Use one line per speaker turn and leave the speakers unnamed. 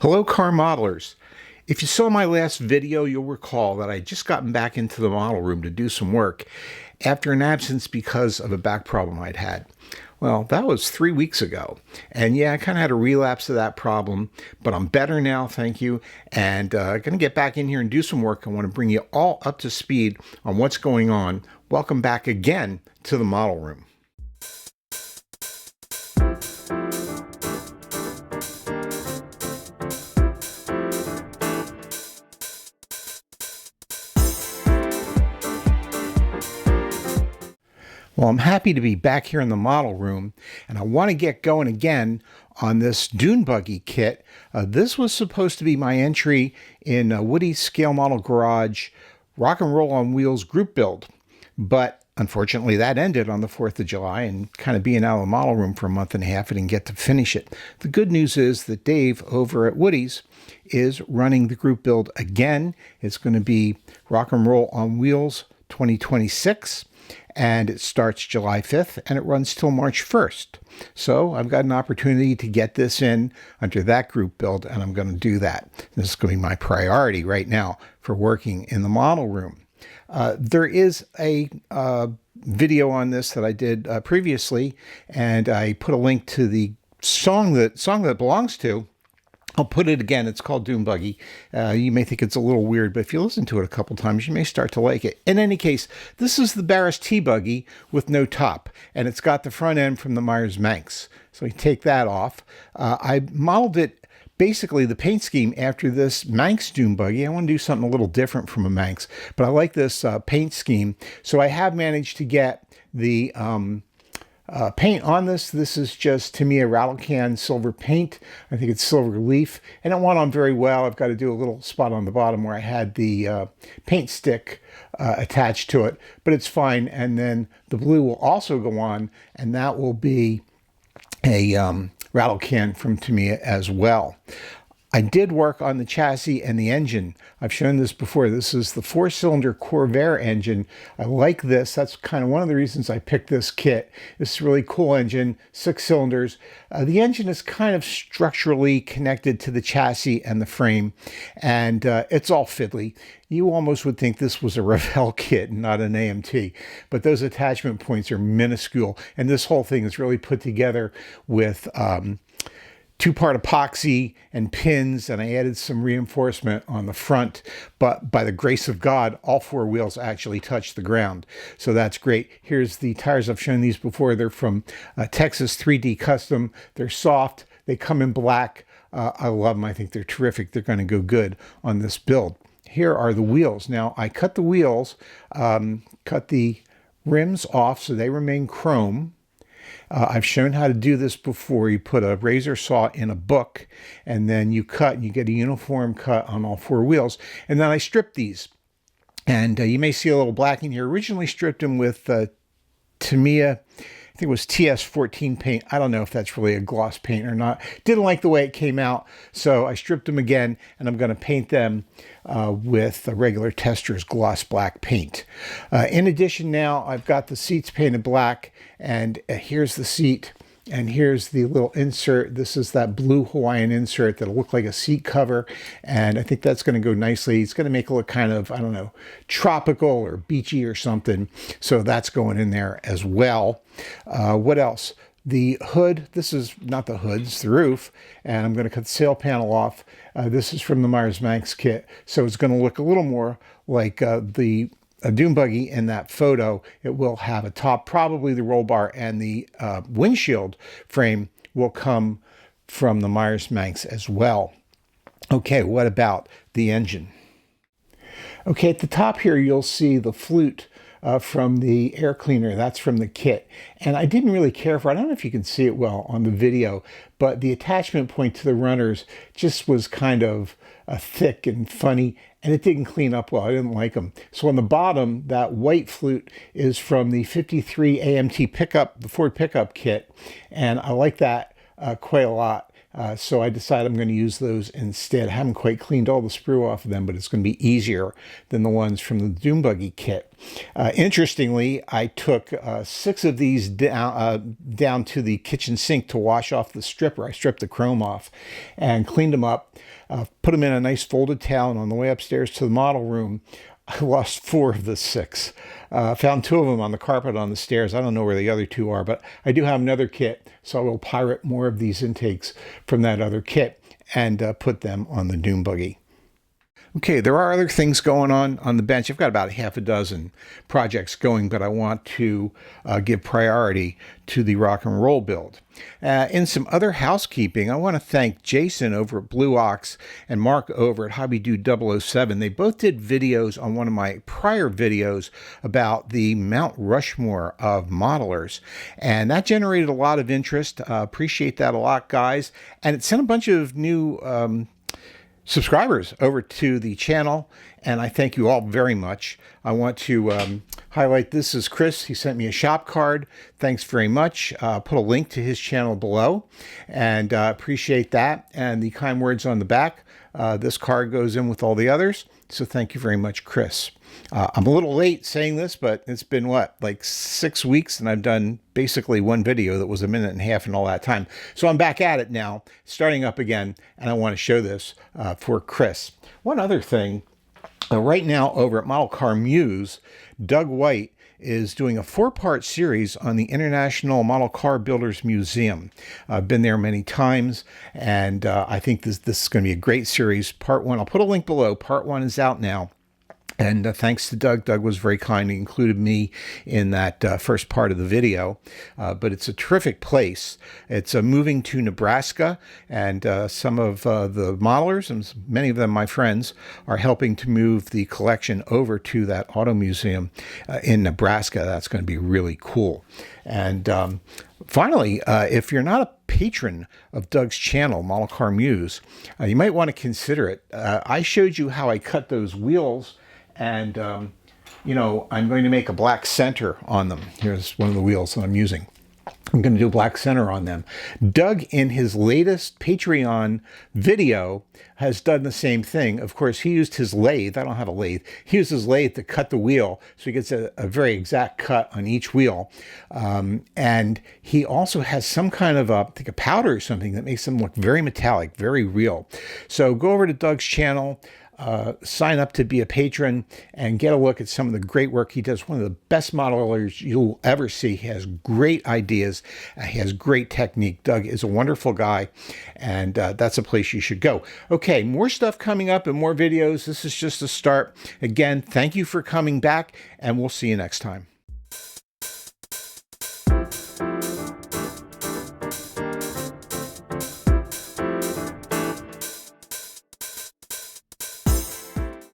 Hello, car modelers. If you saw my last video, you'll recall that I had just gotten back into the model room to do some work after an absence because of a back problem I'd had. Well, that was 3 weeks ago. And yeah, I kind of had a relapse of that problem, but I'm better now, thank you. And going to get back in here and do some work. I want to bring you all up to speed on what's going on. Welcome back again to the model room. Well, I'm happy to be back here in the model room, and I want to get going again on this dune buggy kit. This was supposed to be my entry in Woody's Scale Model Garage Rock and Roll on Wheels group build, but unfortunately that ended on the 4th of July, and kind of being out of the model room for a month and a half, I didn't get to finish it. The good news is that Dave over at Woody's is running the group build again. It's going to be Rock and Roll on Wheels 2026. And it starts July 5th and it runs till March 1st. So I've got an opportunity to get this in under that group build, and I'm going to do that. This is going to be my priority right now for working in the model room. There is a video on this that I did previously, and I put a link to the song that it belongs to. I'll put it again. It's called Dune Buggy. You may think it's a little weird, but if you listen to it a couple times, you may start to like it. In any case, this is the Barris T-Buggy with no top, and it's got the front end from the Myers-Manx. So you take that off. I modeled it, basically the paint scheme, after this Manx Dune Buggy. I want to do something a little different from a Manx, but I like this paint scheme. So I have managed to get the paint on this. This is just, to me, a rattle can silver paint. I think it's silver leaf, and it went on very well. I've got to do a little spot on the bottom where I had the paint stick attached to it, but it's fine. And then the blue will also go on, and that will be a rattle can from Tamiya as well. I did work on the chassis and the engine. I've shown this before. This is the 4-cylinder Corvair engine. I like this. That's kind of one of the reasons I picked this kit. This is a really cool engine, 6 cylinders. The engine is kind of structurally connected to the chassis and the frame, and it's all fiddly. You almost would think this was a Revell kit, not an AMT, but those attachment points are minuscule, and this whole thing is really put together with two-part epoxy and pins, and I added some reinforcement on the front, but by the grace of God, all 4 wheels actually touch the ground. So that's great. Here's the tires. I've shown these before. They're from Texas 3D Custom. They're soft. They come in black. I love them. I think they're terrific. They're going to go good on this build. Here are the wheels. Now, I cut the wheels, cut the rims off so they remain chrome. I've shown how to do this before. You put a razor saw in a book, and then you cut, and you get a uniform cut on all 4 wheels. And then I stripped these. And you may see a little blacking here. Originally stripped them with Tamiya, I think it was TS14 paint. I don't know if that's really a gloss paint or not. Didn't like the way it came out, so I stripped them again, and I'm going to paint them with a regular Tester's gloss black paint. In addition, now I've got the seats painted black, and here's the seat, and here's the little insert. This is that blue Hawaiian insert that'll look like a seat cover, and I think that's going to go nicely. It's going to make it look kind of, I don't know, tropical or beachy or something, so that's going in there as well. What else? The hood, this is not the hood, it's the roof, and I'm going to cut the sail panel off. This is from the Myers-Manx kit, so it's going to look a little more like the dune buggy in that photo. It will have a top, probably the roll bar, and the windshield frame will come from the Myers-Manx as well. Okay, what about the engine? Okay, at the top here, you'll see the flute from the air cleaner. That's from the kit. And I didn't really care for it. I don't know if you can see it well on the video, but the attachment point to the runners just was kind of thick and funny, and it didn't clean up well. I didn't like them. So on the bottom, that white flute is from the 53 AMT pickup, the Ford pickup kit, and I like that quite a lot. So I decided I'm going to use those instead. I haven't quite cleaned all the sprue off of them, but it's going to be easier than the ones from the Dune Buggy kit. Interestingly, I took 6 of these down to the kitchen sink to wash off the stripper. I stripped the chrome off and cleaned them up, put them in a nice folded towel, and on the way upstairs to the model room, I lost 4 of the 6. Found 2 of them on the carpet on the stairs. I don't know where the other 2 are, but I do have another kit, so I will pirate more of these intakes from that other kit and put them on the Dune Buggy. Okay, there are other things going on the bench. I've got about half a dozen projects going, but I want to give priority to the rock and roll build. In some other housekeeping, I want to thank Jason over at Blue Ox and Mark over at HobbyDude 007. They both did videos on one of my prior videos about the Mount Rushmore of modelers, and that generated a lot of interest. Appreciate that a lot, guys. And it sent a bunch of new subscribers over to the channel, and I thank you all very much. I want to highlight, this is Chris. He sent me a shop card. Thanks very much. Put a link to his channel below, and appreciate that. And the kind words on the back. This card goes in with all the others, so thank you very much, Chris. I'm a little late saying this, but it's been like 6 weeks, and I've done basically one video that was a minute and a half in all that time. So I'm back at it now, starting up again, and I want to show this for Chris. One other thing, right now over at Model Car Muse, Doug Whyte is doing a 4-part series on the International Model Car Builders Museum. I've been there many times, and I think this is going to be a great series. Part 1, I'll put a link below. Part 1 is out now. And thanks to Doug. Doug was very kind. He included me in that first part of the video. But it's a terrific place. It's moving to Nebraska, and some of the modelers, and many of them my friends, are helping to move the collection over to that auto museum in Nebraska. That's going to be really cool. And finally, if you're not a patron of Doug's channel, Model Car Muse, you might want to consider it. I showed you how I cut those wheels, and, you know, I'm going to make a black center on them. Here's one of the wheels that I'm using. I'm going to do a black center on them. Doug, in his latest Patreon video, has done the same thing. Of course, he used his lathe. I don't have a lathe. He used his lathe to cut the wheel, so he gets a very exact cut on each wheel. And he also has some kind of I think a powder or something that makes them look very metallic, very real. So go over to Doug's channel, sign up to be a patron, and get a look at some of the great work he does. One of the best modelers you'll ever see. He has great ideas. He has great technique. Doug is a wonderful guy, and that's a place you should go. Okay, more stuff coming up and more videos. This is just a start. Again, thank you for coming back, and we'll see you next time.